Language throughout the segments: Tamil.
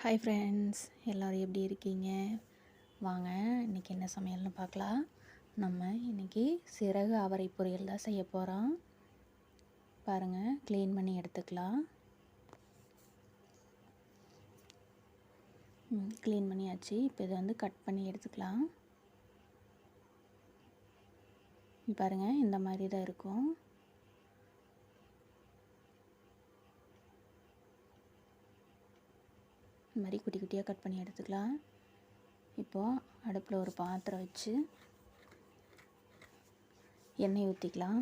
ஹாய் ஃப்ரெண்ட்ஸ், எல்லோரும் எப்படி இருக்கீங்க? வாங்க இன்றைக்கி என்ன சமையல்னு பார்க்கலாம். நம்ம இன்றைக்கி சிறகு அவரை பொரியல் தான் செய்ய போகிறோம். பாருங்கள், க்ளீன் பண்ணி எடுத்துக்கலாம். க்ளீன் பண்ணியாச்சு. இப்போ இதை வந்து கட் பண்ணி எடுத்துக்கலாம். பாருங்கள், இந்த மாதிரி தான் இருக்கும். இந்த மாதிரி குட்டி குட்டியாக கட் பண்ணி எடுத்துக்கலாம். இப்போது அடுப்பில் ஒரு பாத்திரம் வச்சு எண்ணெய் ஊற்றிக்கலாம்.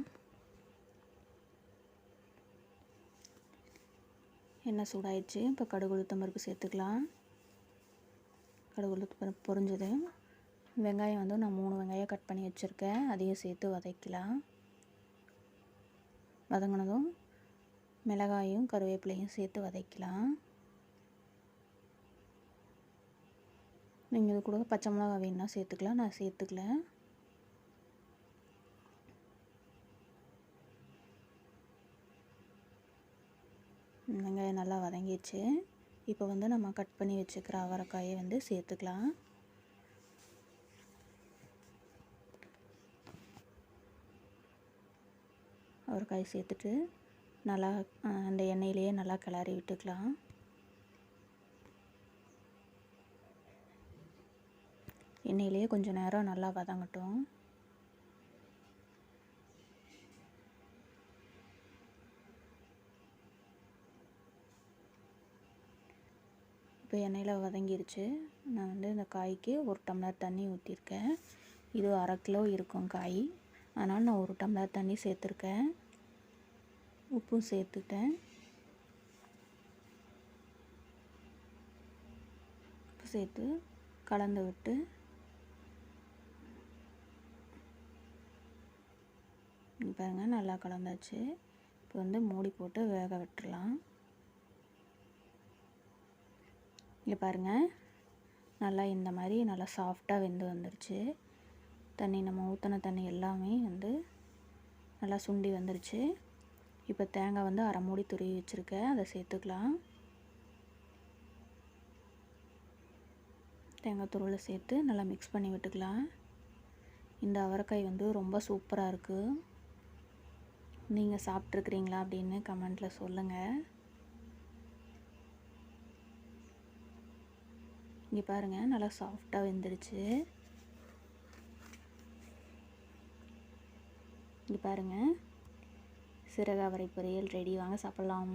எண்ணெய் சூடாயிடுச்சு. இப்போ கடுகு உளுத்தம் பருப்பு சேர்த்துக்கலாம். கடுகு உளுத்தம் பருப்பு பொரிஞ்சது வெங்காயம் வந்து நான் 3 வெங்காயம் கட் பண்ணி வச்சுருக்கேன். அதையும் சேர்த்து வதக்கலாம். வதங்கினதும் மிளகாயும் கருவேப்பிலையும் சேர்த்து வதக்கலாம். நீங்கள் இது கூட பச்சை மிளகா வேணுன்னா சேர்த்துக்கலாம், நான் சேர்த்துக்கல. வெங்காயம் நல்லா வதங்கிடுச்சு. இப்போ வந்து நம்ம கட் பண்ணி வச்சுக்கிற அவரைக்காயை வந்து சேர்த்துக்கலாம். அவரைக்காய் சேர்த்துட்டு நல்லா அந்த எண்ணெயிலேயே நல்லா கிளறி விட்டுக்கலாம். எண்ணெயிலேயே கொஞ்சம் நேரம் நல்லா வதங்கட்டும். இப்போ எண்ணெயில் வதங்கிருச்சு. நான் வந்து இந்த காய்க்கு 1 டம்ளர் தண்ணி ஊற்றிருக்கேன். இது 1/2 கிலோ இருக்கும் காய், அதனால் நான் 1 டம்ளர் தண்ணி சேர்த்துருக்கேன். உப்பும் சேர்த்துட்டேன். உப்பு சேர்த்து கலந்து விட்டு பாருங்கள், நல்லா கலந்தாச்சு. இப்போ வந்து மூடி போட்டு வேக விட்டுடலாம். இங்கே பாருங்கள், நல்லா இந்த மாதிரி நல்லா சாஃப்டாக வெந்து வந்துருச்சு. தண்ணி நம்ம ஊற்றின தண்ணி எல்லாமே வந்து நல்லா சுண்டி வந்துருச்சு. இப்போ தேங்காய் வந்து 1/2 மூடி துருவி வச்சுருக்கேன், அதை சேர்த்துக்கலாம். தேங்காய் துருவலை சேர்த்து நல்லா மிக்ஸ் பண்ணி விட்டுக்கலாம். இந்த அவரைக்காய் வந்து ரொம்ப சூப்பராக இருக்குது. நீங்கள் சாப்பிட்ருக்குறீங்களா அப்படின்னு கமெண்ட்டில் சொல்லுங்கள். இங்கே பாருங்கள், நல்லா சாஃப்டாக வெந்துருச்சு. இங்கே பாருங்கள், சிறகு அவரை பொரியல் ரெடி. வாங்க சாப்பிட்லாம்.